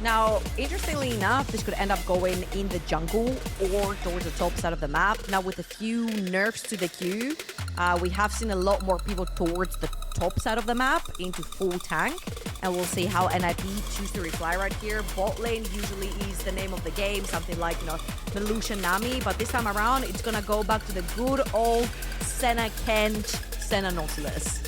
Now, interestingly enough, this could end up going in the jungle or towards the top side of the map. Now, with a few nerfs to the queue, we have seen a lot more people towards the top side of the map into full tank. And we'll see how NIP choose to reply right here. Bot lane usually is the name of the game, something like, you know, Melusha Nami. But this time around, it's going to go back to the good old Senna Kent, Senna Nautilus.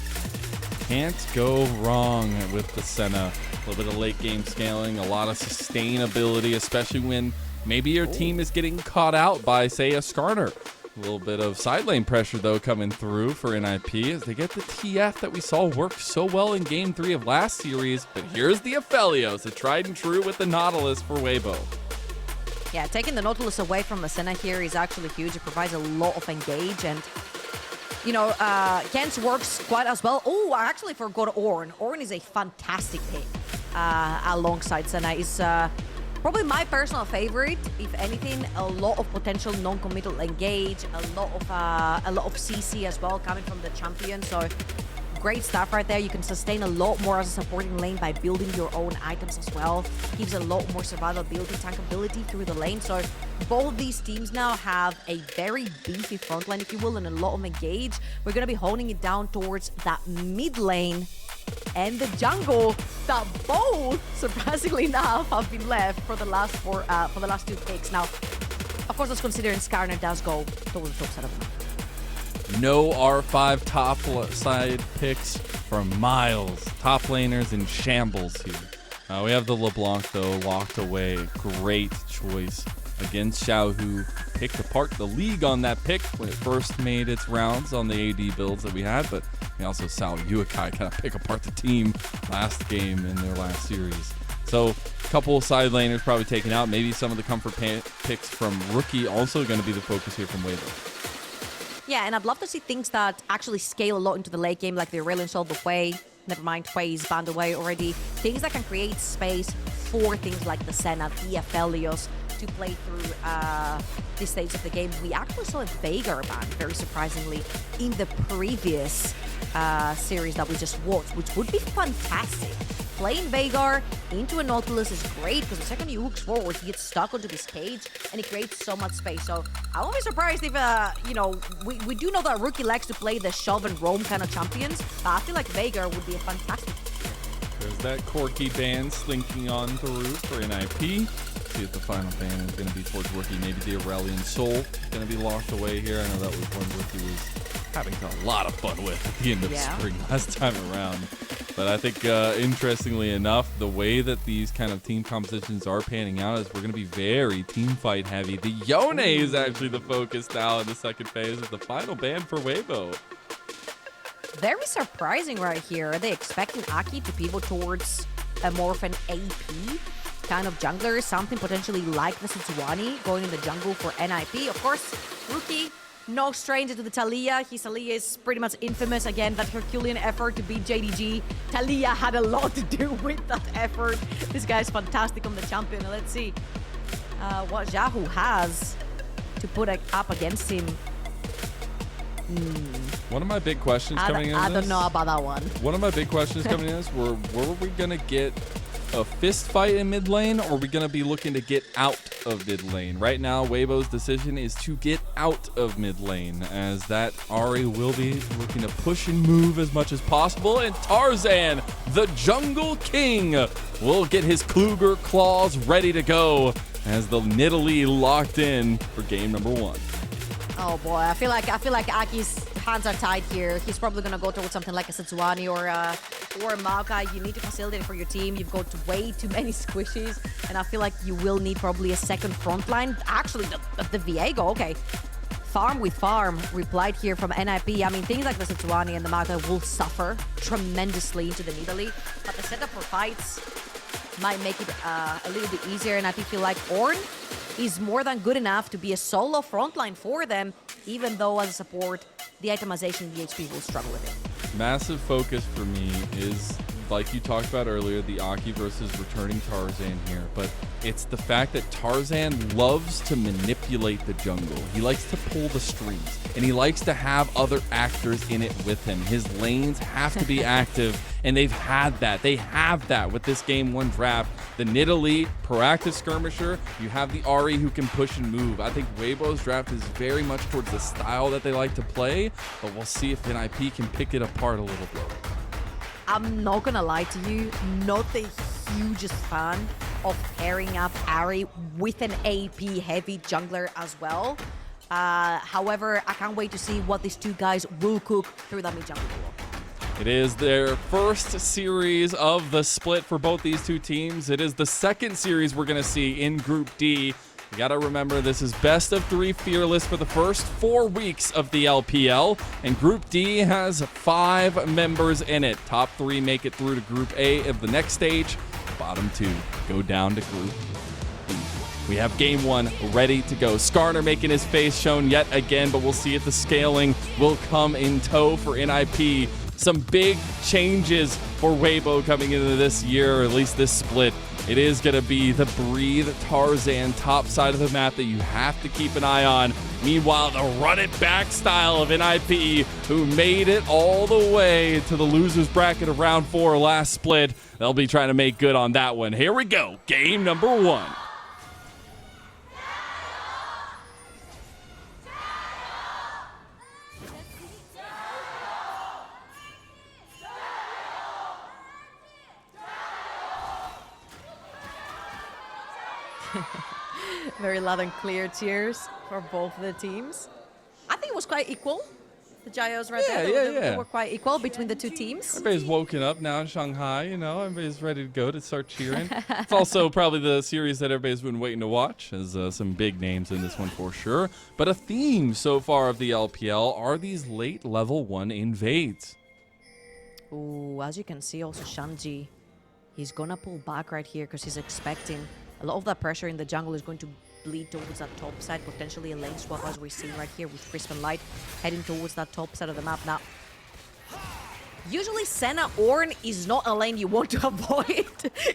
Can't go wrong with the Senna. A little bit of late game scaling, a lot of sustainability, especially when maybe your team is getting caught out by, say, a Skarner. A little bit of side lane pressure, though, coming through for NIP as they get the TF that we saw work so well in Game 3 of last series. But here's the Aphelios, a tried and true with the Nautilus for Weibo. Yeah, taking the Nautilus away from the Senna here is actually huge. It provides a lot of engage, and you know, Kent works quite as well. Oh, I actually forgot Ornn. Ornn is a fantastic pick alongside Senna. Is probably my personal favorite. If anything, a lot of potential non-committal engage, a lot of CC as well coming from the champion. So great stuff right there. You can sustain a lot more as a supporting lane by building your own items as well. Gives a lot more survivability, tankability through the lane. So both these teams now have a very beefy front line, if you will, and a lot of engage. We're going to be honing it down towards that mid lane and the jungle that both, surprisingly enough, have been left for the last two picks. Now, of course, let's consider Skarner does go towards the top side of the map. No R5 top side picks from Miles. Top laners in shambles here. We have the LeBlanc, though, locked away. Great choice against Xiaohu, who picked apart the league on that pick when it first made its rounds on the AD builds that we had. But we also saw Yuikai kind of pick apart the team last game in their last series. So a couple of side laners probably taken out. Maybe some of the comfort picks from Rookie also going to be the focus here from Weibo. Yeah, and I'd love to see things that actually scale a lot into the late game, like the Aurelion Soul, the Hwei. Never mind, Hwei is banned away already. Things that can create space for things like the Senna, the Aphelios, to play through this stage of the game. We actually saw a Veigar ban, very surprisingly, in the previous series that we just watched, which would be fantastic. Playing Veigar into a Nautilus is great because the second he hooks forward, he gets stuck onto this cage and it creates so much space. So I won't be surprised if, you know, we do know that Rookie likes to play the shove and roam kind of champions, but I feel like Veigar would be a fantastic. There's that Corky ban slinking on through for NIP. See if the final ban is going to be towards Rookie. Maybe the Aurelion Soul is going to be locked away here. I know that was one Rookie was having a lot of fun with at the end of spring last time around. But I think, interestingly enough, the way that these kind of team compositions are panning out is we're going to be very team fight heavy. The Yone is actually the focus now in the second phase of the final ban for Weibo. Very surprising right here. Are they expecting Aki to pivot towards a more of an AP kind of jungler, something potentially like the Setsuani going in the jungle for NIP? Of course, Rookie, no stranger to the Talia. His Talia is pretty much infamous. Again, that Herculean effort to beat JDG. Talia had a lot to do with that effort. This guy's fantastic on the champion. Let's see what Xiaohu has to put up against him. One of my big questions coming in I don't know about that one. One of my big questions coming in is, were we going to get a fist fight in mid lane, or are we going to be looking to get out of mid lane? Right now, Weibo's decision is to get out of mid lane, as that Ahri will be looking to push and move as much as possible, and Tarzan, the Jungle King, will get his Kluger claws ready to go as the Nidalee locked in for game number 1. Oh boy, I feel like Aki's hands are tied here. He's probably gonna go towards something like a Setsuani or a Maokai. You need to facilitate for your team. You've got way too many squishies, and I feel like you will need probably a second front line. Actually, the Viego, okay. Farm with farm replied here from NIP. I mean, things like the Setsuani and the Maokai will suffer tremendously into the Nidalee, but the setup for fights might make it a little bit easier, and I feel like Ornn is more than good enough to be a solo frontline for them, even though as a support, the itemization, the HP will struggle with it. Massive focus for me is like you talked about earlier, the Aki versus returning Tarzan here, but it's the fact that Tarzan loves to manipulate the jungle. He likes to pull the strings, and he likes to have other actors in it with him. His lanes have to be active, and they've had that. They have that with this Game 1 draft. The Nidalee, proactive skirmisher, you have the Ahri who can push and move. I think Weibo's draft is very much towards the style that they like to play, but we'll see if NIP can pick it apart a little bit. I'm not gonna lie to you, not the hugest fan of pairing up Ahri with an AP heavy jungler as well. However, I can't wait to see what these two guys will cook through that mid jungle duo. It is their first series of the split for both these two teams. It is the second series we're going to see in Group D. You got to remember, this is best of 3 Fearless for the first 4 weeks of the LPL, and Group D has 5 members in it. Top 3 make it through to Group A of the next stage. Bottom 2 go down to Group B. We have Game 1 ready to go. Skarner making his face shown yet again, but we'll see if the scaling will come in tow for NIP. Some big changes for Weibo coming into this year, or at least this split. It is going to be the Breathe Tarzan top side of the map that you have to keep an eye on. Meanwhile, the run it back style of NIP, who made it all the way to the losers bracket of round 4 last split. They'll be trying to make good on that one. Here we go. Game number 1. Very loud and clear cheers for both of the teams. I think it was quite equal. The Gios right there, they were quite equal between the two teams. Everybody's woken up now in Shanghai, you know, everybody's ready to go to start cheering. It's also probably the series that everybody's been waiting to watch. There's some big names in this one for sure. But a theme so far of the LPL are these late level 1 invades. Ooh, as you can see also Shanji, he's gonna pull back right here because he's expecting a lot of that pressure in the jungle is going to bleed towards that top side, potentially a lane swap as we see right here with Crisp and Light heading towards that top side of the map. Now, usually Senna Ornn is not a lane you want to avoid.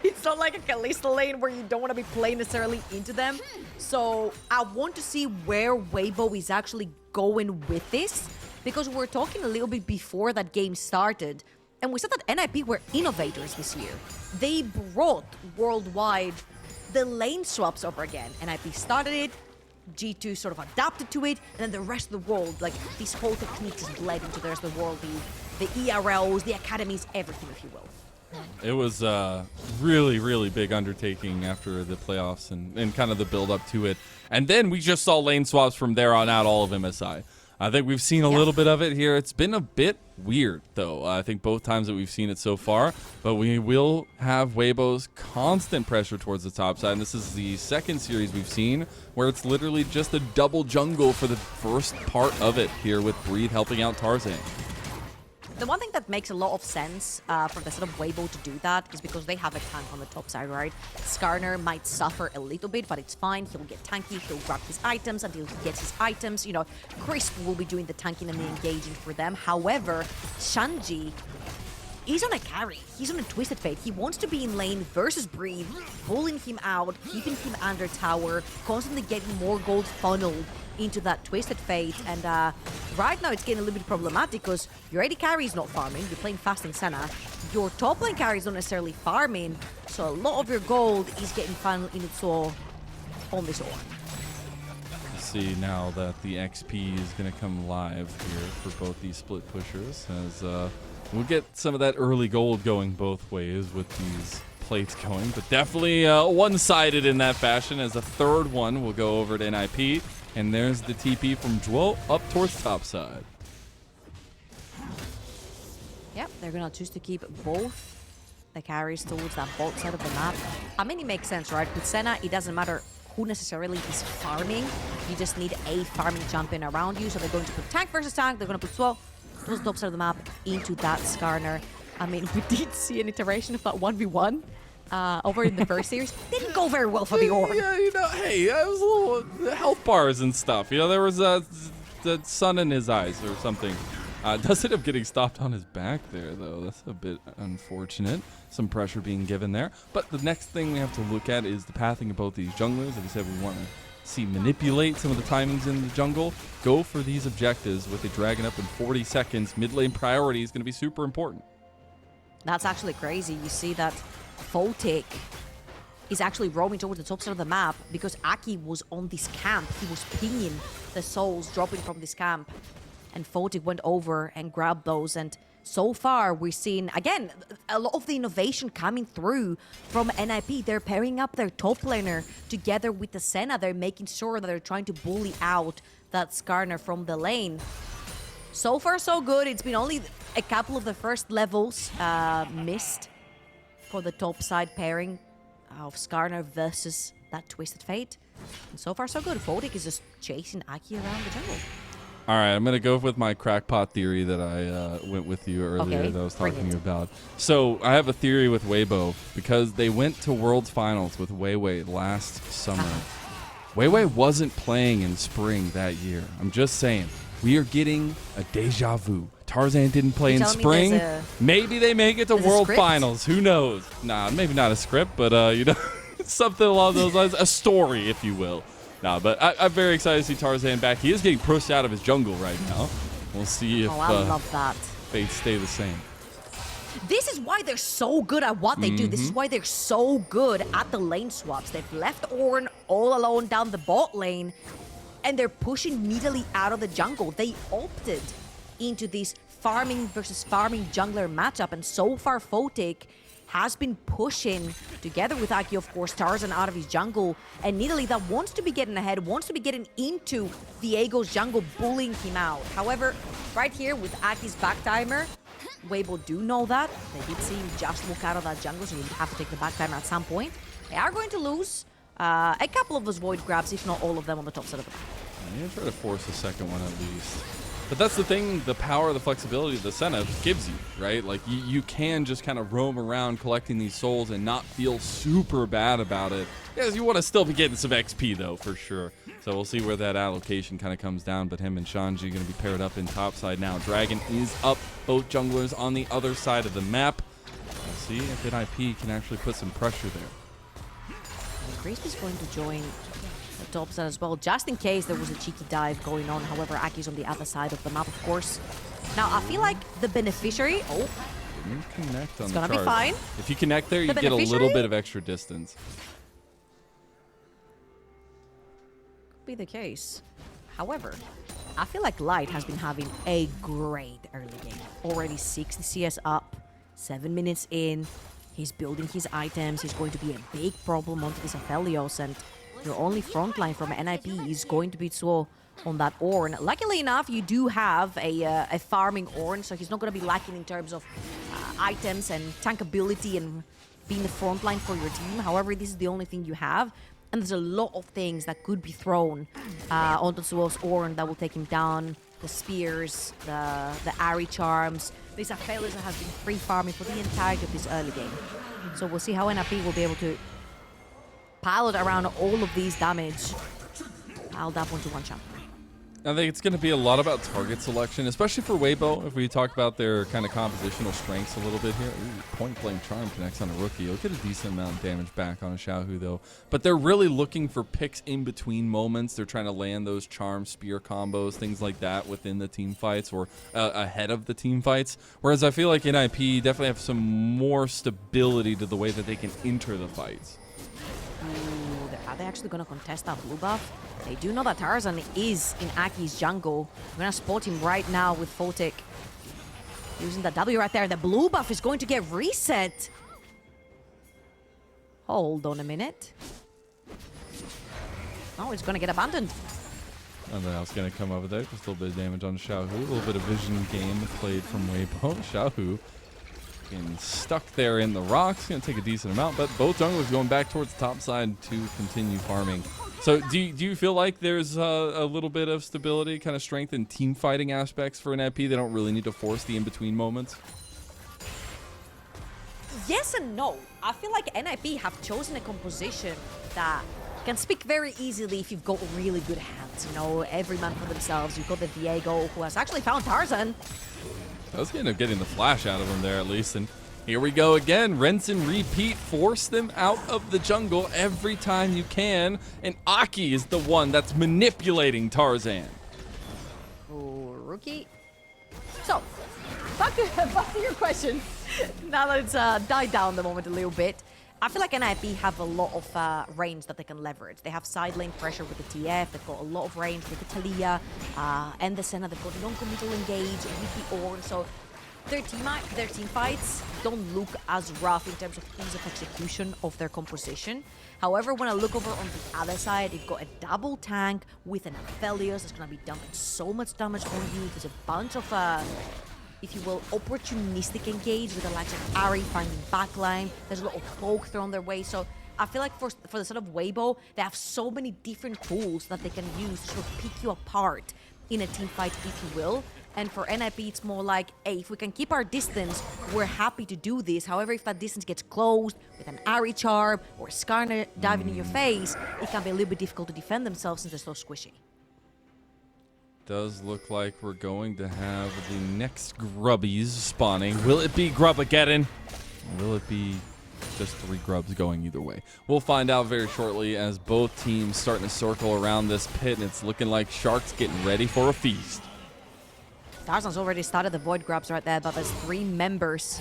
It's not like a Kalista lane where you don't want to be playing necessarily into them. So I want to see where Weibo is actually going with this, because we were talking a little bit before that game started, and we said that NIP were innovators this year. They brought worldwide the lane swaps over again. NIP started it, G2 sort of adapted to it, and then the rest of the world, like this whole technique is bled into the rest of the world, the ERLs, the academies, everything, if you will. It was a really, really big undertaking after the playoffs and kind of the build up to it. And then we just saw lane swaps from there on out all of MSI. I think we've seen a little bit of it here. It's been a bit weird, though. I think both times that we've seen it so far. But we will have Weibo's constant pressure towards the top side. And this is the second series we've seen where it's literally just a double jungle for the first part of it here with Breathe helping out Tarzan. The one thing that makes a lot of sense for the set of Weibo to do that is because they have a tank on the top side, right? Skarner might suffer a little bit, but it's fine. He'll get tanky, he'll grab his items until he gets his items. You know, Crisp will be doing the tanking and the engaging for them. However, Shanji is on a carry. He's on a Twisted Fate. He wants to be in lane versus Breathe, pulling him out, keeping him under tower, constantly getting more gold funneled into that Twisted Fate. And right now it's getting a little bit problematic because your AD carry is not farming. You're playing fast in Senna. Your top lane carry is not necessarily farming. So a lot of your gold is getting funneled in its all on this Ornn. See now that the XP is going to come live here for both these split pushers, as we'll get some of that early gold going both ways with these plates going, but definitely one-sided in that fashion, as a third one will go over to NIP. And there's the TP from Zhuo up towards top side. Yep, they're gonna choose to keep both the carries towards that bot side of the map. I mean, it makes sense, right? With Senna, it doesn't matter who necessarily is farming. You just need a farming champion around you. So they're going to put tank versus tank. They're going to put Zhuo towards the top side of the map into that Skarner. I mean, we did see an iteration of that 1v1. Over in the first series. Didn't go very well for the Ornn. Yeah, you know, hey, it was a little health bars and stuff. You know, there was the sun in his eyes or something. Does end up getting stopped on his back there, though. That's a bit unfortunate. Some pressure being given there. But the next thing we have to look at is the pathing of both these junglers. Like we said, we want to see manipulate some of the timings in the jungle. Go for these objectives with a dragon up in 40 seconds. Mid lane priority is going to be super important. That's actually crazy. You see that Photic is actually roaming towards the top side of the map because Aki was on this camp. He was pinging the souls dropping from this camp. And Photic went over and grabbed those. And so far, we're seeing, again, a lot of the innovation coming through from NIP. They're pairing up their top laner together with the Senna. They're making sure that they're trying to bully out that Skarner from the lane. So far, so good. It's been only a couple of the first levels missed for the top side pairing of Skarner versus that Twisted Fate. And so far, so good. Photic is just chasing Aki around the jungle. All right, I'm going to go with my crackpot theory that I went with you earlier that I was talking to you about. So I have a theory with Weibo because they went to Worlds Finals with Weiwei last summer. Weiwei wasn't playing in spring that year. I'm just saying. We are getting a deja vu. Tarzan didn't play in spring. Maybe they make it to World Finals. Who knows? Nah, maybe not a script, but you know, something along those lines. A story, if you will. Nah, but I'm very excited to see Tarzan back. He is getting pushed out of his jungle right now. We'll see if I love that. fates stay the same. This is why they're so good at what they do. This is why they're so good at the lane swaps. They've left Ornn all alone down the bot lane, and they're pushing immediately out of the jungle. They opted into this farming versus farming jungler matchup, and so far Photic has been pushing, together with Aki, of course, Tarzan out of his jungle, and Nidalee that wants to be getting ahead, wants to be getting into Viego's jungle, bullying him out. However, right here with Aki's back timer, Weibo do know that. They did see him just walk out of that jungle, so he'll have to take the back timer at some point. They are going to lose a couple of those void grabs, if not all of them, on the top side of the map. I'm going to try to force the second one at least. But that's the thing, the power, the flexibility the Senna gives you, right? Like, you can just kind of roam around collecting these souls and not feel super bad about it. Because you want to still be getting some XP, though, for sure. So we'll see where that allocation kind of comes down. But him and Shanji going to be paired up in top side now. Dragon is up, both junglers on the other side of the map. We'll see if NIP can actually put some pressure there. Grace is going to join the top side as well, just in case there was a cheeky dive going on. However, Aki's on the other side of the map, of course. Now, I feel like the beneficiary... Oh, didn't connect on it's the going to be fine. If you connect there, you get a little bit of extra distance. Could be the case. However, I feel like Light has been having a great early game. Already 60 CS up, 7 minutes in. He's building his items. He's going to be a big problem onto this Aphelios, and your only frontline from NIP is going to be Zhuo on that Ornn. Luckily enough, you do have a farming Ornn, so he's not going to be lacking in terms of items and tankability and being the frontline for your team. However, this is the only thing you have, and there's a lot of things that could be thrown onto Zhuo's Ornn that will take him down. The spears, the Ari charms. This Aphelios has been free farming for the entirety of this early game. So we'll see how NIP will be able to pilot around all of these damage piled up onto one shot. I think it's going to be a lot about target selection, especially for Weibo, if we talk about their kind of compositional strengths a little bit here. Ooh, point blank charm connects on a rookie. He'll get a decent amount of damage back on a Xiaohu, though. But they're really looking for picks in between moments. They're trying to land those charm spear combos, things like that within the team fights or ahead of the team fights. Whereas I feel like NIP definitely have some more stability to the way that they can enter the fights. Ooh, are they actually going to contest that blue buff? They do know that Tarzan is in Aki's jungle. We're going to spot him right now with Photic. Using the W right there. The blue buff is going to get reset. Hold on a minute. Oh, it's going to get abandoned. And then I was going to come over there. Just a little bit of damage on Xiaohu. A little bit of vision game played from Weibo. Xiaohu getting stuck there in the rocks. Going to take a decent amount, but both junglers going back towards the top side to continue farming. So do you feel like there's a little bit of stability, kind of strength in team fighting aspects for NIP? They don't really need to force the in-between moments? Yes and no. I feel like NIP have chosen a composition that can speak very easily if you've got really good hands. You know, every man for themselves. You've got the Viego, who has actually found Tarzan. I was going to getting the flash out of him there at least. And here we go again. Rinse and repeat. Force them out of the jungle every time you can. And Aki is the one that's manipulating Tarzan. Oh, rookie. So, back to your question. Now that it's died down the moment a little bit. I feel like NIP have a lot of range that they can leverage. They have side lane pressure with the TF. They've got a lot of range with the Talia and the Senna. They've got non-committal engage with the Ornn. So their team fights don't look as rough in terms of ease of execution of their composition. However, when I look over on the other side, they've got a double tank with an Aphelios that's going to be dumping so much damage on you. There's a bunch of if you will, opportunistic engage with the likes of Ari finding backline. There's a lot of poke thrown their way. So I feel like for the sort of Weibo, they have so many different tools that they can use to sort of pick you apart in a team fight, if you will. And for NIP, it's more like, hey, if we can keep our distance, we're happy to do this. However, if that distance gets closed with an Ari charm or a Skarner diving in your face, it can be a little bit difficult to defend themselves since they're so squishy. Does look like we're going to have the next grubbies spawning. Will it be Grubageddon? Or will it be just 3 grubs going either way? We'll find out very shortly as both teams starting to circle around this pit, and it's looking like Shark's getting ready for a feast. Tarzan's already started the void grabs right there, but there's 3 members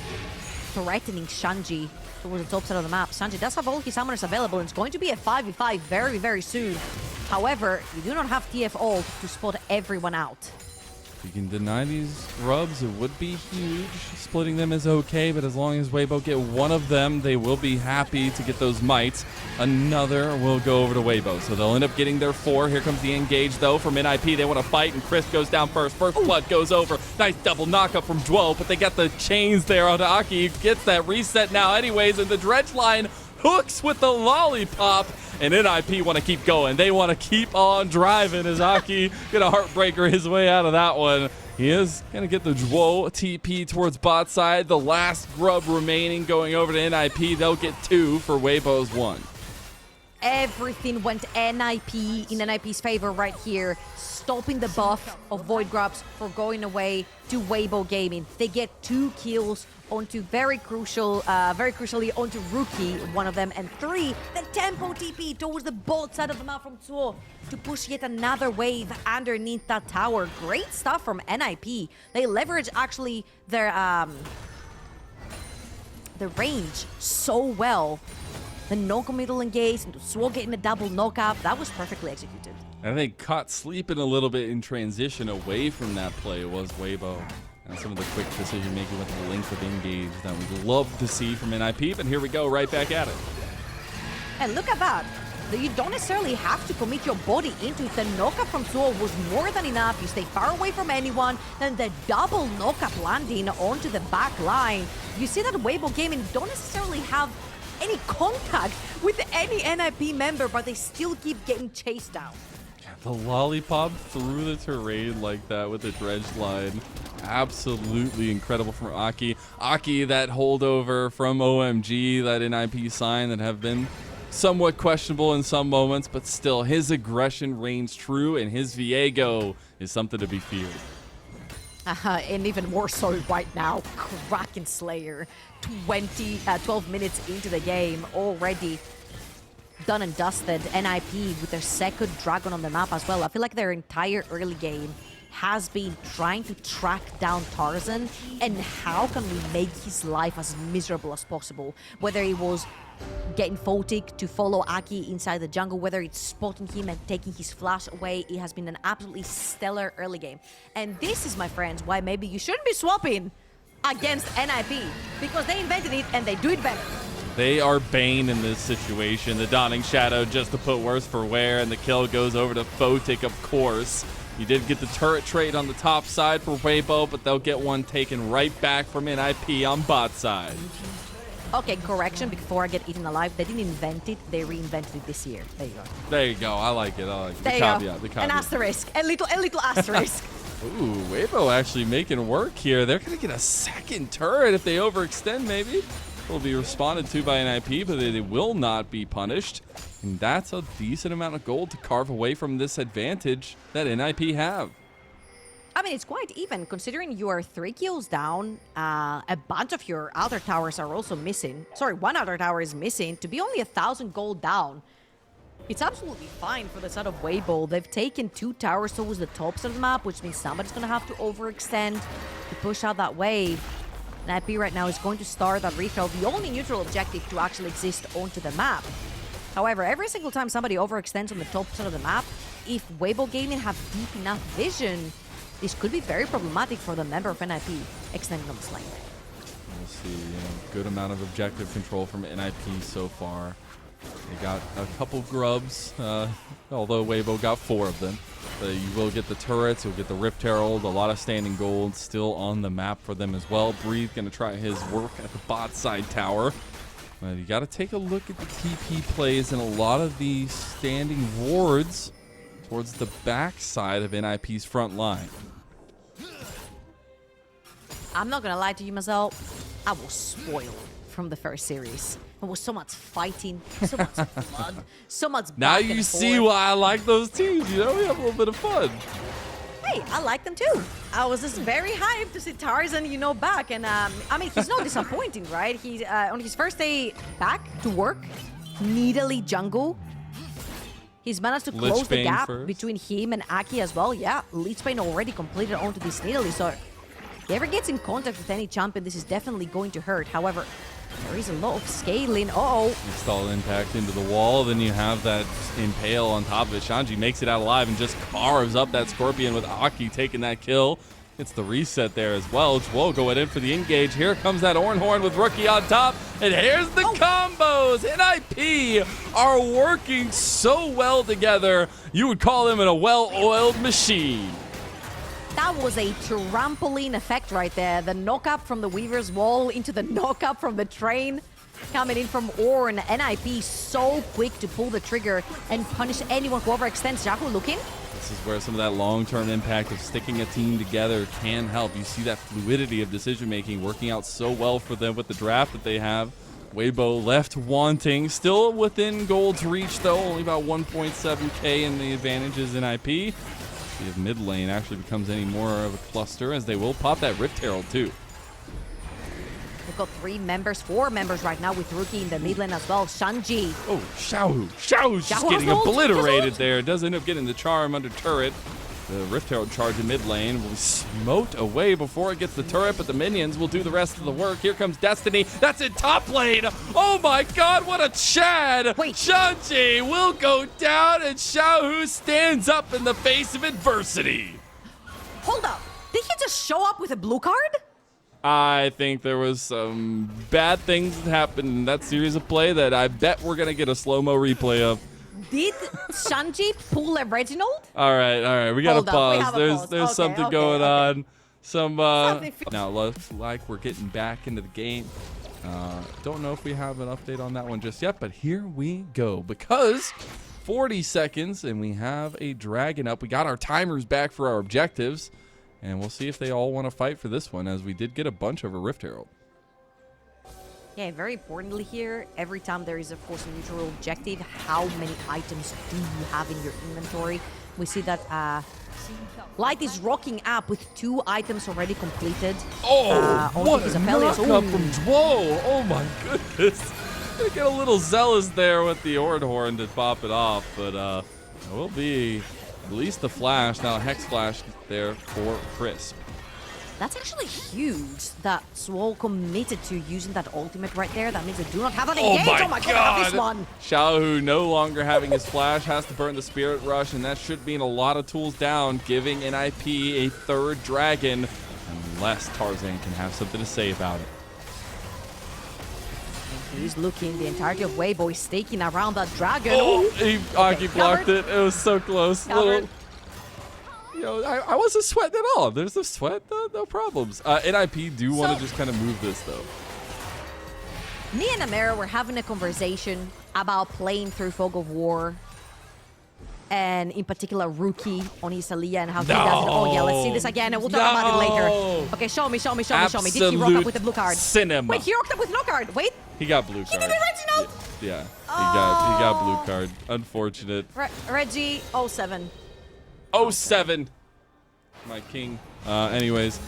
threatening Shanji towards the top side of the map. Shanji does have all his summoners available, and it's going to be a 5v5 very, very soon. However, you do not have TF ult to spot everyone out. If you can deny these grubs, it would be huge. Splitting them is okay, but as long as Weibo get one of them, they will be happy to get those mites. Another will go over to Weibo, so they'll end up getting their 4. Here comes the engage, though, from NIP. They want to fight, and Chris goes down first. First blood goes over. Nice double knockup from Zhuo, but they got the chains there on Aki. Gets that reset now anyways, and the dredge line hooks with the lollipop. And NIP want to keep going. They want to keep on driving as Aki gonna heartbreaker his way out of that one. He is gonna get the Zhuo TP towards bot side. The last grub remaining going over to NIP. They'll get 2 for Weibo's 1. Everything went NIP in NIP's favor right here, stopping the buff of void grabs for going away to Weibo Gaming. They get 2 kills onto very crucially onto Rookie, one of them, and 3, the tempo TP towards the bot side of the map from Zhuo to push yet another wave underneath that tower. Great stuff from NIP. They leverage actually their the range so well. The non-committal engage and Zhuo getting a double knockup, that was perfectly executed. I think caught sleeping a little bit in transition away from that play was Weibo. And some of the quick decision making with the length of engage that we'd love to see from NIP, but here we go, right back at it. And look at that. You don't necessarily have to commit your body into it. The knockup from Zhuo was more than enough. You stay far away from anyone. Then the double knockup landing onto the back line. You see that Weibo Gaming don't necessarily have any contact with any NIP member, but they still keep getting chased down. The lollipop through the terrain like that with the dredge line. Absolutely incredible from Aki. Aki, that holdover from OMG, that NIP sign that have been somewhat questionable in some moments, but still his aggression reigns true, and his Viego is something to be feared. And even more so right now, Kraken Slayer, 12 minutes into the game already. Done and dusted. NIP with their second dragon on the map as well. I feel like their entire early game has been trying to track down Tarzan and how can we make his life as miserable as possible. Whether it was getting Photic to follow Aki inside the jungle, whether it's spotting him and taking his flash away, it has been an absolutely stellar early game. And this is, my friends, why maybe you shouldn't be swapping against NIP, because they invented it and they do it better. They are Bane in this situation. The Dawning Shadow just to put worse for wear, and the kill goes over to Photic, of course. You did get the turret trade on the top side for Weibo, but they'll get one taken right back from NIP on bot side. Okay, correction, before I get eaten alive, they didn't invent it, they reinvented it this year. There you go. There you go. I like it. I like it. There you go. The caveat. An asterisk. A little asterisk. Ooh, Weibo actually making work here. They're going to get a second turret if they overextend, maybe. will be responded to by NIP, but they will not be punished. And that's a decent amount of gold to carve away from this advantage that NIP have. I mean, it's quite even, considering you are 3 kills down. A bunch of your outer towers are also missing. Sorry, 1 outer tower is missing. To be only 1,000 gold down, it's absolutely fine for the side of Weibo. They've taken 2 towers towards the top side of the map, which means somebody's going to have to overextend to push out that wave. And IP right now is going to start that refill, the only neutral objective to actually exist onto the map. However, every single time somebody overextends on the top side of the map, if Weibo Gaming have deep enough vision, this could be very problematic for the member of NIP extending on this lane. We'll see, good amount of objective control from NIP so far. They got a couple grubs, although Weibo got 4 of them. But you will get the turrets, you'll get the Rift Herald, a lot of standing gold still on the map for them as well. Breathe gonna try his work at the bot side tower. But you gotta take a look at the TP plays and a lot of the standing wards towards the back side of NIP's front line. I'm not gonna lie to you, Mazel. I was spoiled from the first series. There was so much fighting, so much blood, so much back Now and you forth. see why I like those teams, we have a little bit of fun. Hey, I like them too. I was just very hyped to see Tarzan, back. And I mean, he's not disappointing, right? He's on his first day back to work, Nidalee jungle. He's managed to close the gap between him and Aki as well. Yeah, Lichbane already completed onto this Nidalee, so if he ever gets in contact with any champion, this is definitely going to hurt. However, there is a lot of scaling. Install impact into the wall, then you have that impale on top of it. Shanji makes it out alive and just carves up that Scorpion with Aki taking that kill. It's the reset there as well. Zhuo going in for the engage. Here comes that Ornhorn with Rookie on top. And here's the combos. NIP are working so well together. You would call them in a well-oiled machine. That was a trampoline effect right there. The knock-up from the Weaver's Wall into the knock-up from the train. Coming in from Orn. NIP so quick to pull the trigger and punish anyone who overextends. Xiaohu looking. This is where some of that long-term impact of sticking a team together can help. You see that fluidity of decision-making working out so well for them with the draft that they have. Weibo left wanting. Still within gold's reach, though. Only about 1.7k in the advantages in IP. See if mid lane actually becomes any more of a cluster, as they will pop that Rift Herald too. We've got 4 members right now with Rookie in the mid lane as well. Shanji. Oh, Xiaohu. Xiaohu's just getting obliterated there. Does end up getting the charm under turret. The Rift Herald charge in mid lane will be smote away before it gets the turret, but the minions will do the rest of the work. Here comes Destiny. That's in top lane. Oh my god, what a Chad. Wait. Shanji will go down, and Xiaohu stands up in the face of adversity. Hold up. Did he just show up with a blue card? I think there was some bad things that happened in that series of play that I bet we're going to get a slow-mo replay of. Did Shanji pull a Reginald? All right. We got to pause. There's something going on. Now, looks like we're getting back into the game. Don't know if we have an update on that one just yet, but here we go. Because 40 seconds and we have a dragon up. We got our timers back for our objectives. And we'll see if they all want to fight for this one, as we did get a bunch over Rift Herald. Yeah, very importantly here, every time there is, of course, a neutral objective, how many items do you have in your inventory? We see that Light is rocking up with 2 items already completed. Oh, what a knock-up from Zhuo. Oh, my goodness. Gonna get a little zealous there with the Ornhorn to pop it off, but it will be at least the flash. Now a Hex Flash there for Crisp. That's actually huge that Zhuo committed to using that ultimate right there. That means they do not have an engage. Oh my god, this one. Xiaohu no longer having his flash, has to burn the Spirit Rush, and that should mean a lot of tools down, giving NIP a 3rd dragon, unless Tarzan can have something to say about it. He's looking, the entirety of Weibo is staking around that dragon. Aki blocked it. It was so close. I wasn't sweating at all. There's no sweat, no problems. NIP do want to just kind of move this, though. Me and Amara were having a conversation about playing through Fog of War. and in particular Rookie on his Aliyah and how he does it. Oh yeah, let's see this again and we'll talk about it later. Okay, show me. Did he rock up with the blue card? Cinema. Wait, he rocked up with no card. Wait. He got blue card. He did it, Reggie, no? Yeah. He got blue card. Unfortunate. Reggie 07. 07. My king. Anyways.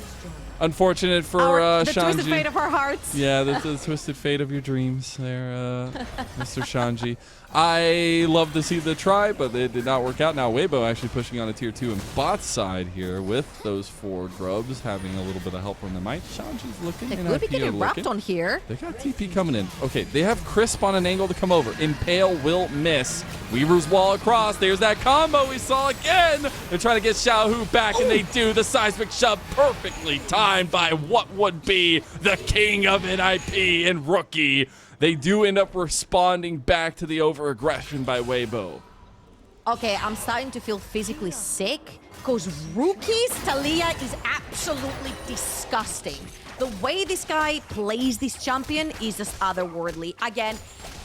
Unfortunate for the Shanji. Twisted fate of our hearts. Yeah, the twisted fate of your dreams there, Mr. Shanji. I love to see the try, but it did not work out. Now Weibo actually pushing on a tier 2 and bot side here with those 4 grubs, having a little bit of help from the might. Shanji's looking. They could be getting wrapped on here. They got TP coming in. Okay, they have Crisp on an angle to come over. Impale will miss. Weaver's wall across. There's that combo we saw again. They're trying to get Xiaohu back, and they do. The seismic shove perfectly timed by what would be the king of NIP and Rookie. They do end up responding back to the over-aggression by Weibo. Okay, I'm starting to feel physically sick because Rookie's Talia is absolutely disgusting. The way this guy plays this champion is just otherworldly. Again,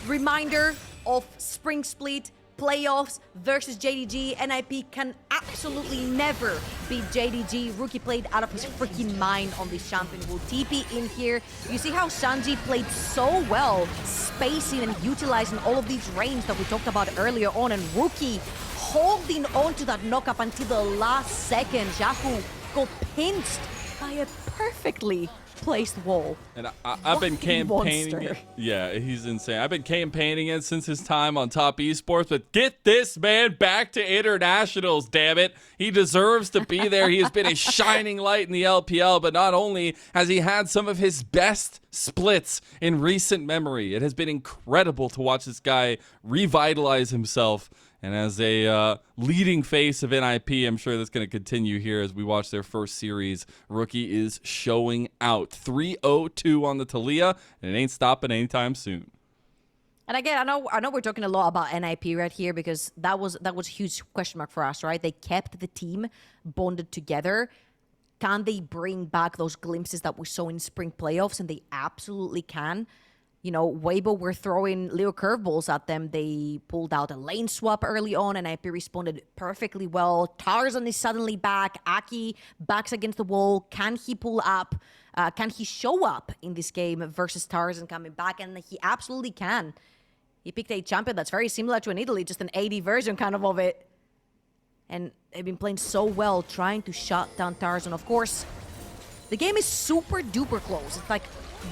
reminder of Spring Split, playoffs versus JDG. NIP can absolutely never beat JDG. Rookie played out of his freaking mind on this champion. Will TP in here. You see how Shanji played so well, spacing and utilizing all of these range that we talked about earlier on, and Rookie holding on to that knockup until the last second. Xiaohu got pinched by a perfectly placed wall. And I've been campaigning it. Yeah, he's insane. I've been campaigning it since his time on Top Esports, but get this man back to internationals, damn it. He deserves to be there. He has been a shining light in the LPL, but not only has he had some of his best splits in recent memory, it has been incredible to watch this guy revitalize himself. And as a leading face of NIP, I'm sure that's going to continue here as we watch their first series. Rookie is showing out. 3-0-2 on the Talia, and it ain't stopping anytime soon. And again, I know we're talking a lot about NIP right here because that was a huge question mark for us, right? They kept the team bonded together. Can they bring back those glimpses that we saw in spring playoffs? And they absolutely can. You know, Weibo were throwing little curveballs at them. They pulled out a lane swap early on, and IP responded perfectly well. Tarzan is suddenly back. Aki backs against the wall. Can he pull up? Can he show up in this game versus Tarzan coming back? And he absolutely can. He picked a champion that's very similar to an Italy, just an AD version kind of it. And they've been playing so well, trying to shut down Tarzan. Of course, the game is super duper close. It's like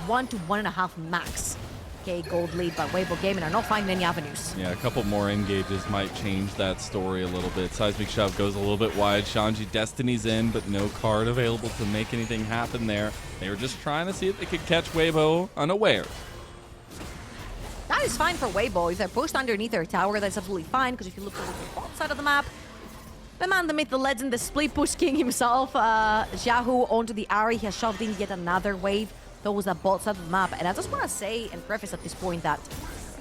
1 to 1.5 max. Okay, gold lead by Weibo Gaming are not finding any avenues. Yeah, a couple more engages might change that story a little bit. Seismic shove goes a little bit wide. Shanji Destiny's in, but no card available to make anything happen there. They were just trying to see if they could catch Weibo unaware. That is fine for Weibo. If they're pushed underneath their tower, that's absolutely fine, because if you look over the bottom side of the map, the man, the myth, the legend, the split push king himself, Xiaohu onto the Ari, he has shoved in yet another wave towards that bot side of the map. And I just want to say and preface at this point that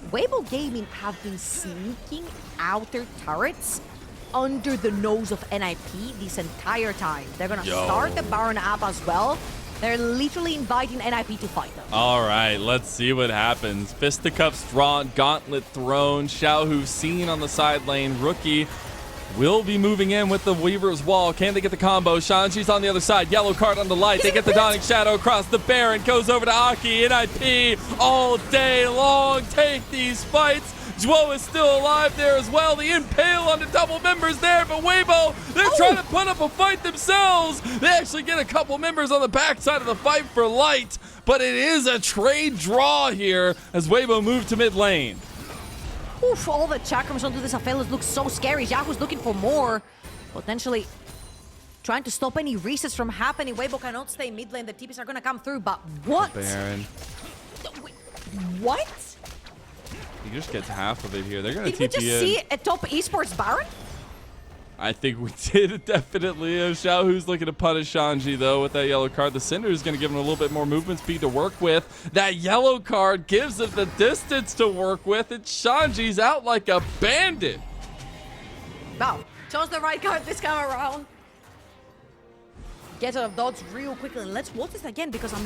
Weibo Gaming have been sneaking outer turrets under the nose of NIP this entire time. They're going to start the Baron up as well. They're literally inviting NIP to fight them. All right, let's see what happens. Fisticuffs drawn, gauntlet thrown. Xiaohu seen on the side lane. Rookie will be moving in with the Weaver's Wall. Can they get the combo? Shanji's on the other side. Yellow card on the light. They get the Dawning Shadow across the Baron. Goes over to Aki. NIP all day long. Take these fights. Zhuo is still alive there as well. The impale on the double members there, but Weibo, they're trying to put up a fight themselves. They actually get a couple members on the backside of the fight for light, but it is a trade draw here as Weibo move to mid lane. Oof, all the chakrams onto this Aphelios looks so scary. Xiaohu's looking for more. Potentially trying to stop any resets from happening. Weibo cannot stay mid lane. The TPs are going to come through, but what? Baron. What? He just gets half of it here. They're going to TP Did we just see a top esports Baron? I think we did, definitely. Xiaohu's looking to punish Shanji, though, with that yellow card. The Cinder is going to give him a little bit more movement speed to work with. That yellow card gives him the distance to work with, and Shanji's out like a bandit. Wow, chose the right card this time around. Get out of dodge real quickly, and let's watch this again, because I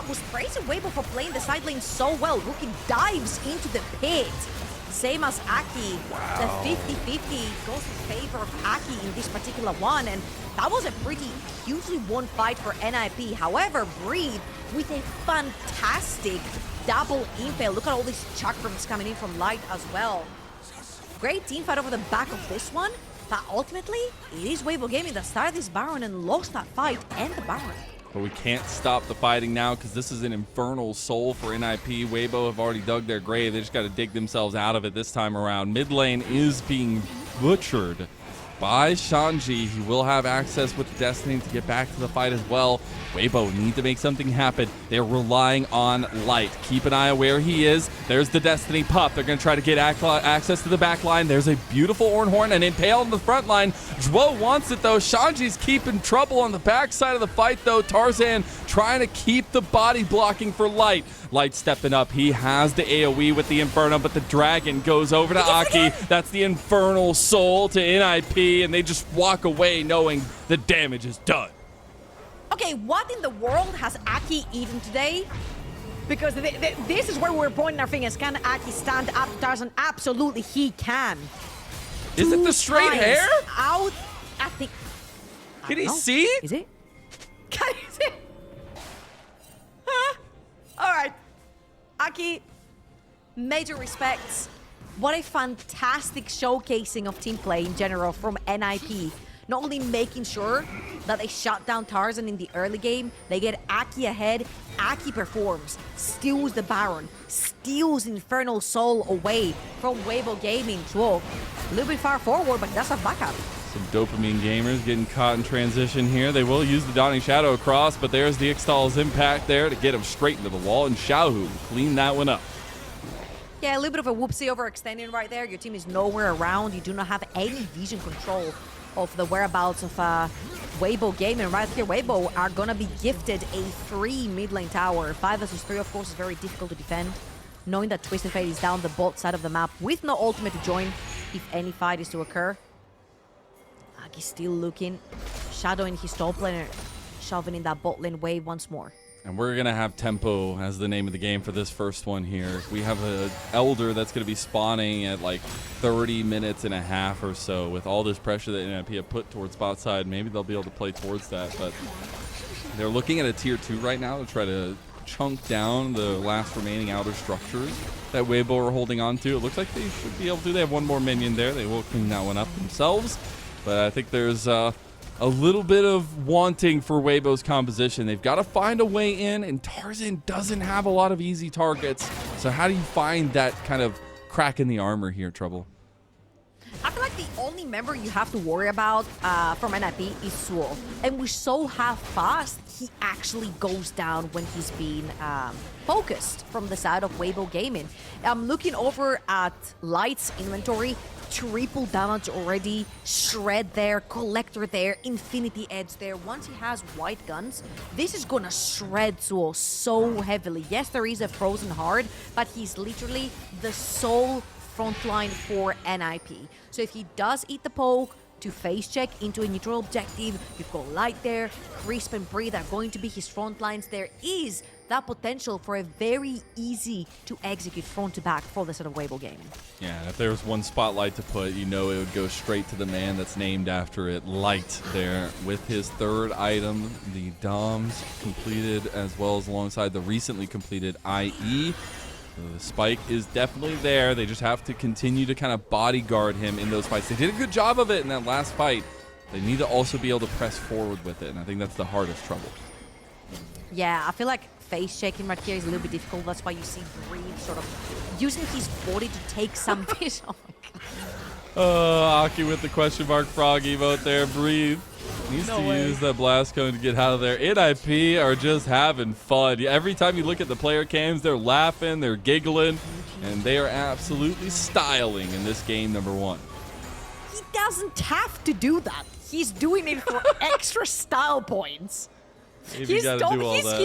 was praising Weibo for playing the side lane so well. Rookie dives into the pit. same as Aki. Wow. The 50-50 goes in favor of Aki in this particular one, and that was a pretty hugely won fight for NIP. However, Breathe with a fantastic double impale. Look at all these chakrams coming in from Light as well. Great team fight over the back of this one, but ultimately, it is Weibo Gaming that started this Baron and lost that fight and the Baron. But we can't stop the fighting now because this is an infernal soul for NIP. Weibo have already dug their grave. They just got to dig themselves out of it this time around. Mid lane is being butchered by Shanji. He will have access with Destiny to get back to the fight as well. Weibo need to make something happen. They're relying on Light. Keep an eye on where he is. There's the Destiny pup. They're going to try to get access to the back line. There's a beautiful Ornhorn and Impale on the front line. Zhuo wants it though. Shanji's keeping trouble on the backside of the fight though. Tarzan trying to keep the body blocking for Light. Light stepping up. He has the AoE with the Inferno, but the Dragon goes over to Aki. That's the Infernal Soul to NIP, and they just walk away knowing the damage is done. Okay, what in the world has Aki eaten today? Because this is where we're pointing our fingers. Can Aki stand up to Tarzan? Absolutely, he can. Is it the straight hair? Out at the... Can he see? Is it? Can he see? Huh? All right. Aki, major respects. What a fantastic showcasing of team play in general from NIP. Not only making sure that they shut down Tarzan in the early game, they get Aki ahead. Aki performs, steals the Baron, steals Infernal Soul away from Weibo Gaming. Zhuo, a little bit far forward, but that's a backup. Some dopamine gamers getting caught in transition here. They will use the Dawning Shadow across, but there's the Ixtal's impact there to get him straight into the wall, and Xiaohu clean that one up. Yeah, a little bit of a whoopsie overextending right there. Your team is nowhere around. You do not have any vision control of the whereabouts of Weibo Gaming. Right here, Weibo are going to be gifted a 3 mid lane tower. 5 versus 3, of course, is very difficult to defend. Knowing that Twisted Fate is down the bot side of the map with no ultimate to join if any fight is to occur. Aki's still looking, shadowing his top laner, shoving in that bot lane wave once more. And we're going to have tempo as the name of the game for this first one here. We have an Elder that's going to be spawning at like 30 minutes and a half or so. With all this pressure that NIP have put towards bot side, maybe they'll be able to play towards that. But they're looking at a tier 2 right now to try to chunk down the last remaining outer structures that Weibo are holding on to. It looks like they should be able to. They have one more minion there. They will clean that one up themselves. But I think there's a little bit of wanting for Weibo's composition. They've got to find a way in, and Tarzan doesn't have a lot of easy targets. So how do you find that kind of crack in the armor here, Trouble? I feel like the only member you have to worry about from NIP is Zhuo. And we saw how fast he actually goes down when he's being focused from the side of Weibo Gaming. I'm looking over at Light's inventory. Triple damage already, Shred there, Collector there, Infinity Edge there. Once he has white guns, this is gonna shred Zhuo so heavily. Yes, there is a Frozen Heart, but he's literally the sole frontline for NIP. So if he does eat the poke to face check into a neutral objective, you've got Light there, Crisp and Breathe are going to be his front lines. There is that potential for a very easy to execute front to back for the sort of Weibo Gaming. Yeah, if there was one spotlight to put, you know it would go straight to the man that's named after it, Light there with his third item, the Doms completed as well as alongside the recently completed IE. So the spike is definitely there. They just have to continue to kind of bodyguard him in those fights. They did a good job of it in that last fight. They need to also be able to press forward with it, and I think that's the hardest trouble. Yeah, I feel like face checking right here is a little bit difficult. That's why you see Breathe sort of using his body to take some fish. Oh my god. Aki with the question mark frog emote there. Breathe. Needs to use that blast cone to get out of there. NIP are just having fun. Every time you look at the player cams, they're laughing, they're giggling, and they are absolutely styling in this game number 1. He doesn't have to do that. He's doing it for extra style points. His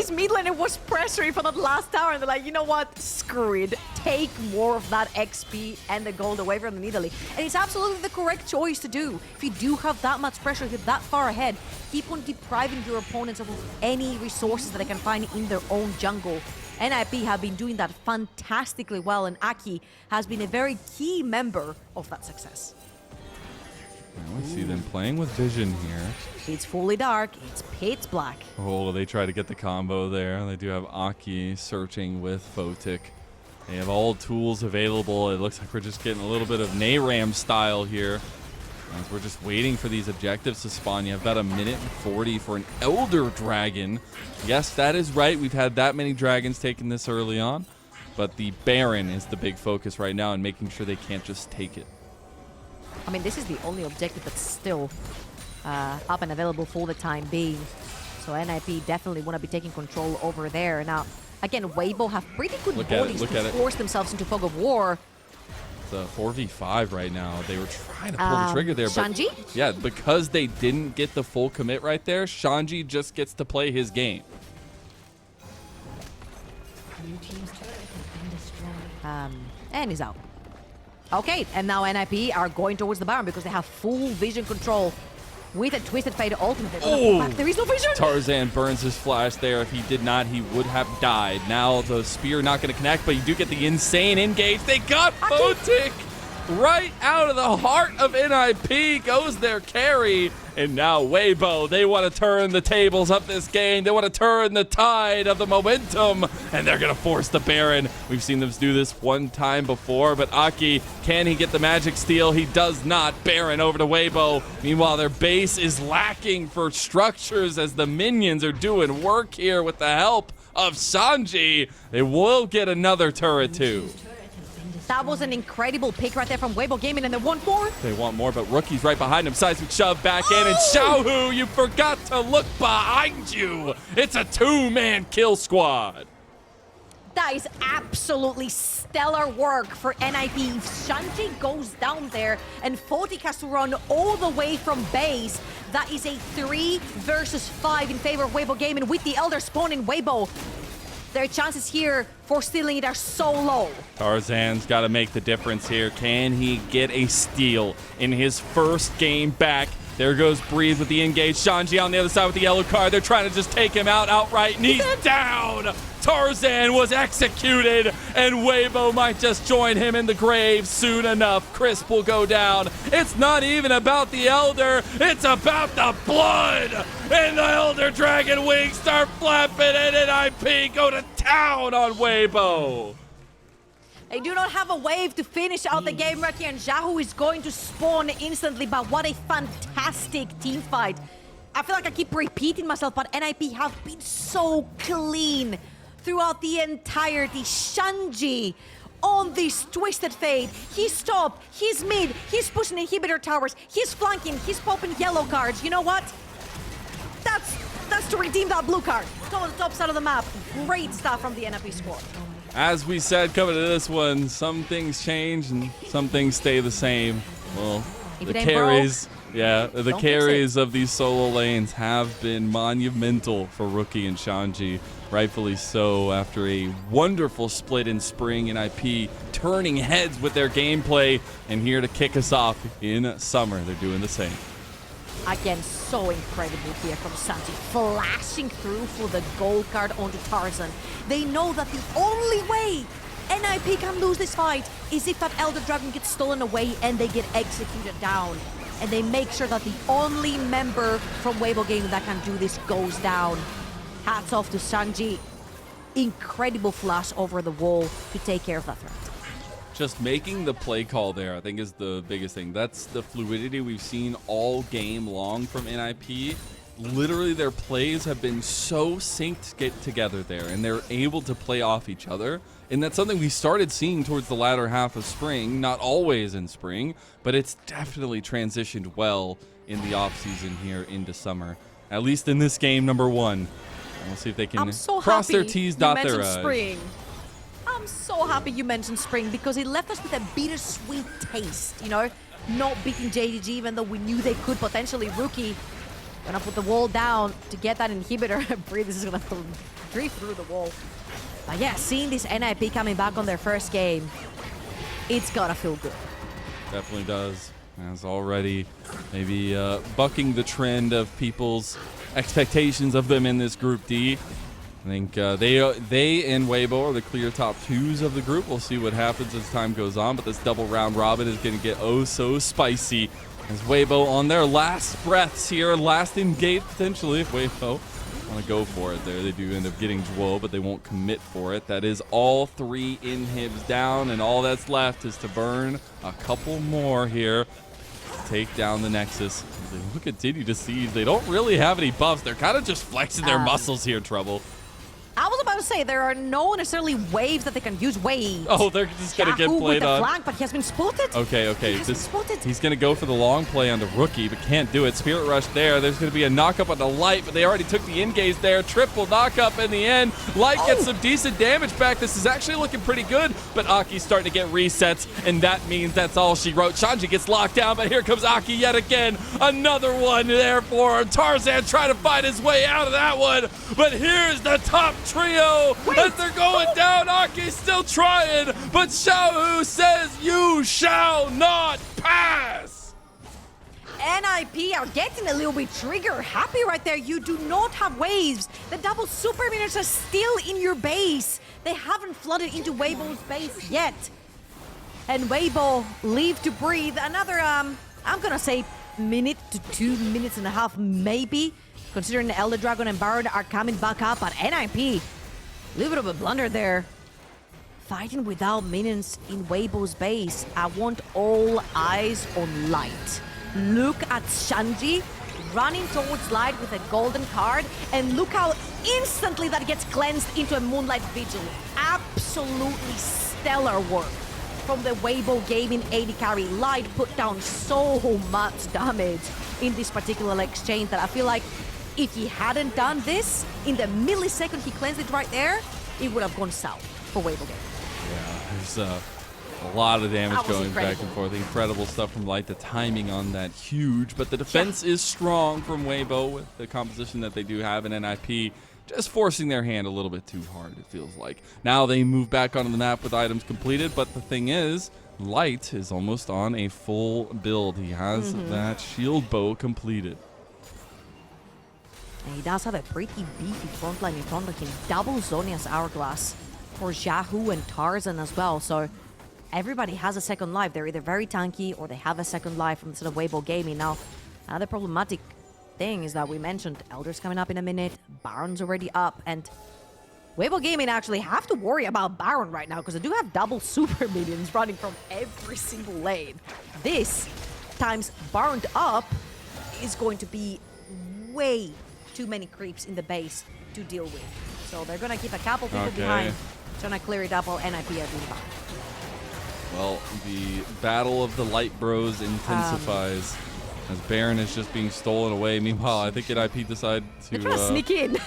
mid laner was pressuring for that last tower, and they're like, you know what? Screw it. Take more of that XP and the gold away from the Nidalee. And it's absolutely the correct choice to do. If you do have that much pressure, if you're that far ahead, keep on depriving your opponents of any resources that they can find in their own jungle. NIP have been doing that fantastically well, and Aki has been a very key member of that success. Now we see them playing with vision here. It's fully dark, it's pitch black. Oh, they try to get the combo there. They do have Aki searching with Photic. They have all tools available. It looks like we're just getting a little bit of Nayram style here. As we're just waiting for these objectives to spawn. You have about 1:40 for an Elder Dragon. Yes, that is right. We've had that many dragons taken this early on. But the Baron is the big focus right now and making sure they can't just take it. I mean, this is the only objective that's still up and available for the time being. So NIP definitely want to be taking control over there. Now, again, Weibo have pretty good bodies to force themselves into fog of war. It's a 4v5 right now. They were trying to pull the trigger there. Shanji? But yeah, because they didn't get the full commit right there, Shanji just gets to play his game. And he's out. Okay, and now NIP are going towards the Baron because they have full vision control with a Twisted Fate ultimate. Oh, there is no vision! Tarzan burns his flash there. If he did not, he would have died. Now the spear not going to connect, but you do get the insane engage. They got Photic right out of the heart of NIP. Goes their carry. And now Weibo, they want to turn the tables up this game. They want to turn the tide of the momentum. And they're going to force the Baron. We've seen them do this one time before. But Aki, can he get the magic steal? He does not. Baron over to Weibo. Meanwhile, their base is lacking for structures as the minions are doing work here with the help of Shanji. They will get another turret too. That was an incredible pick right there from Weibo Gaming, and they want more. They want more, but Rookie's right behind him. Seismic shove back in, and Xiaohu, you forgot to look behind you. It's a two-man kill squad. That is absolutely stellar work for NIP. If Shanji goes down there and Photic has to run all the way from base, that is a 3 versus 5 in favor of Weibo Gaming with the Elder spawning Weibo. Their chances here for stealing it are so low. Tarzan's got to make the difference here. Can he get a steal in his first game back? There goes Breathe with the engage. Shanji on the other side with the yellow card. They're trying to just take him out outright, and he's down. Tarzan was executed, and Weibo might just join him in the grave soon enough. Crisp will go down. It's not even about the Elder. It's about the blood. And the Elder Dragon wings start flapping, and NIP go to town on Weibo. They do not have a wave to finish out the game right here, and Xiaohu is going to spawn instantly, but what a fantastic team fight. I feel like I keep repeating myself, but NIP have been so clean throughout the entirety. Shanji on this Twisted Fate. He's top, he's mid, he's pushing inhibitor towers, he's flanking, he's popping yellow cards. You know what? That's to redeem that blue card. Go to the top side of the map. Great stuff from the NIP squad. As we said coming to this one, some things change and some things stay the same. Well, the carries, the carries of these solo lanes have been monumental for Rookie and Shanji. Rightfully so, after a wonderful split in spring, and NIP turning heads with their gameplay, and here to kick us off in summer, they're doing the same. Again, so incredible here from Shanji, flashing through for the gold card onto Tarzan. They know that the only way NIP can lose this fight is if that Elder Dragon gets stolen away and they get executed down. And they make sure that the only member from Weibo Gaming that can do this goes down. Hats off to Shanji. Incredible flash over the wall to take care of that threat. Just making the play call there, I think, is the biggest thing. That's the fluidity we've seen all game long from NIP. Literally, their plays have been so synced together there, and they're able to play off each other. And that's something we started seeing towards the latter half of spring, not always in spring, but it's definitely transitioned well in the offseason here into summer, at least in this game number 1. And we'll see if they can cross their T's, dot their I's. Spring. I'm so happy you mentioned spring because it left us with a bittersweet taste, you know, not beating JDG even though we knew they could potentially. Rookie gonna put the wall down to get that inhibitor. Breathe, this is gonna drift through the wall. But yeah, seeing this NIP coming back on their first game, it's gotta feel good. Definitely does. As already maybe bucking the trend of people's expectations of them in this Group D. I think they and Weibo are the clear top 2s of the group. We'll see what happens as time goes on, but this double round robin is going to get oh so spicy as Weibo on their last breaths here, last engage potentially if Weibo want to go for it there. They do end up getting Zhuo, but they won't commit for it. That is all 3 inhibs down, and all that's left is to burn a couple more here. Take down the Nexus. They will continue to siege. They don't really have any buffs. They're kind of just flexing their muscles here, Trouble. I was about to say, there are no necessarily waves that they can use. Waves. Oh, they're just going to get played with the on. flank, but he has been spotted. Okay. Spotted. He's going to go for the long play on the rookie, but can't do it. Spirit Rush there. There's going to be a knockup on the Light, but they already took the engage there. Triple knockup in the end. Light gets some decent damage back. This is actually looking pretty good, but Aki's starting to get resets, and that means that's all she wrote. Shanji gets locked down, but here comes Aki yet again. Another one there for Tarzan trying to find his way out of that one, but here's the top trio. As they're going down, Aki's still trying, but Xiaohu says, "You shall not pass." NIP are getting a little bit trigger happy right there. You do not have waves. The double super minutes are still in your base. They haven't flooded into Weibo's base yet. And Weibo leave to breathe. Another, I'm gonna say minute to 2 minutes and a half, maybe, considering the Elder Dragon and Baron are coming back up. But NIP, a little bit of a blunder there. Fighting without minions in Weibo's base. I want all eyes on Light. Look at Shanji running towards Light with a golden card, and look how instantly that gets cleansed into a Moonlight Vigil. Absolutely stellar work from the Weibo Gaming AD carry. Light put down so much damage in this particular exchange that I feel like if he hadn't done this, in the millisecond he cleansed it right there, it would have gone south for Weibo Gaming. Yeah, there's a lot of damage going incredible. back and forth. Incredible stuff from Light. The timing on that huge, but the defense is strong from Weibo with the composition that they do have in NIP. Just forcing their hand a little bit too hard, it feels like. Now they move back onto the map with items completed, but the thing is, Light is almost on a full build. He has that shield bow completed. And he does have a pretty beefy frontline in front of him. Double Zhonya's Hourglass for Xiaohu and Tarzan as well. So everybody has a second life. They're either very tanky or they have a second life from the sort of Weibo Gaming. Now, another problematic thing is that we mentioned Elder's coming up in a minute. Baron's already up. And Weibo Gaming actually have to worry about Baron right now because they do have double super minions running from every single lane. This times Baroned up is going to be way too many creeps in the base to deal with. So they're going to keep a couple people behind, trying to clear it up while NIP are doing back. Well, the battle of the Light Bros intensifies as Baron is just being stolen away. Meanwhile, I think NIP decide to They're trying to sneak in.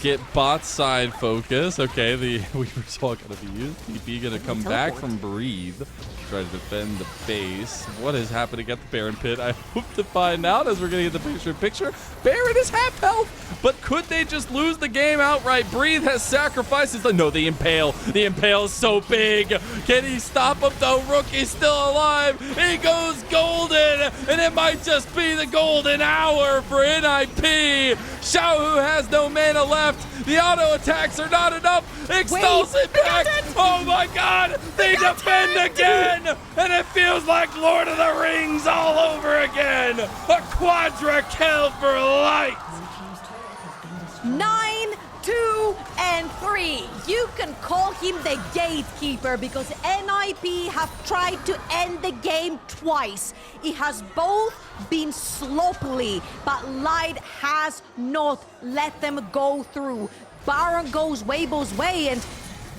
get bot side focus. Okay, the Weaver's all going to be used. TP going to come back from Breathe. Try to defend the base. What is happening at the Baron pit? I hope to find out as we're going to get the picture-in-picture. Baron is half health, but could they just lose the game outright? Breathe has sacrifices. No, the Impale. The Impale is so big. Can he stop him though? Rookie's still alive. He goes golden, and it might just be the golden hour for NIP. Xiaohu has no mana left. The auto attacks are not enough. Extolls it back. Oh my god. They defend again. And it feels like Lord of the Rings all over again. A quadra kill for Light. 9, 2, and 3. You can call him the gatekeeper because NIP have tried to end the game twice. It has both been sloppily, but Light has not let them go through. Baron goes Weibo's way, and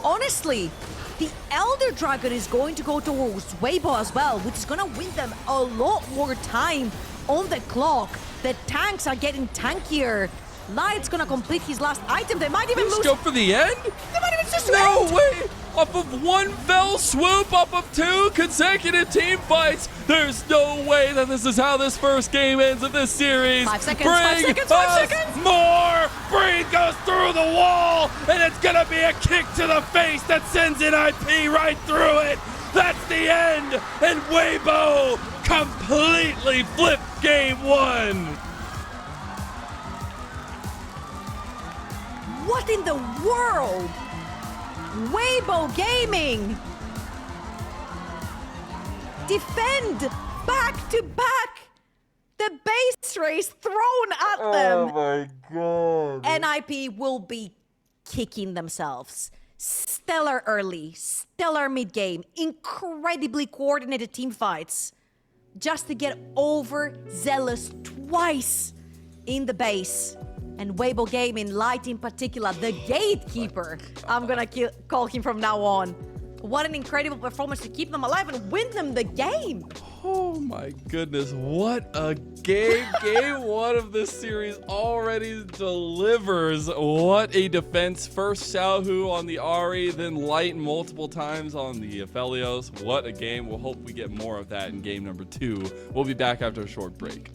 honestly, the Elder Dragon is going to go towards Weibo as well, which is going to win them a lot more time on the clock. The tanks are getting tankier. Light's gonna complete his last item. They might even lose. Go for the end? They might even just No end. way! Off of one fell swoop, off of 2 consecutive team fights. There's no way that this is how this first game ends of this series. 5 seconds, Bring 5 seconds, 5 us seconds. more! Breathe goes through the wall, and it's gonna be a kick to the face that sends NIP right through it. That's the end, and Weibo completely flipped game 1. What in the world? Weibo Gaming! Defend back to back! The base race thrown at them! Oh my god. NIP will be kicking themselves. Stellar early, stellar mid game, incredibly coordinated team fights. Just to get overzealous twice in the base. And Weibo Gaming, Light in particular, the gatekeeper. I'm gonna call him from now on. What an incredible performance to keep them alive and win them the game. Oh my goodness, what a game. Game 1 of this series already delivers. What a defense. First Xiaohu on the Ari, then Light multiple times on the Aphelios. What a game. We'll hope we get more of that in game number 2. We'll be back after a short break.